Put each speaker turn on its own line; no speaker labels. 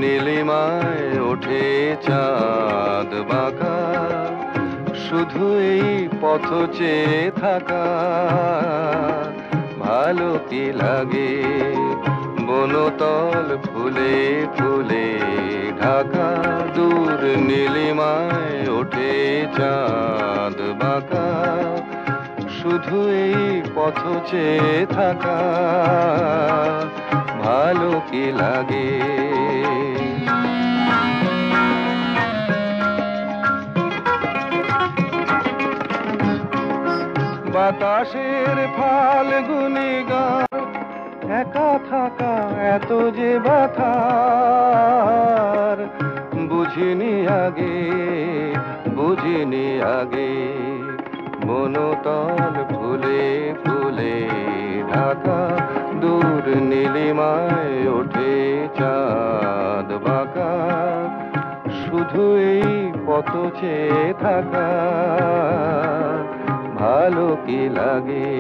নীলিমায় ওঠে চাঁদ বাঁকা, শুধু এই পথ চেয়ে থাকা ভালো কি লাগে। বনতল ফুলে ফুলে ঢাকা, দূর নীলিমায় ওঠে চাঁদ বাঁকা, শুধু এই পথ চেয়ে থাকা ভালো কি লাগে। বাতাসের ফাল্গুনি গান, একা থাকা এত যে ব্যথার, বুঝিনি আগে বুঝিনি আগে। বনতল ফুলে ফুলে ঢাকা, দূর নীলিমায় ওঠে চাঁদ বাঁকা, শুধু এই পথ চেয়ে থাকা ভালো কি লাগে।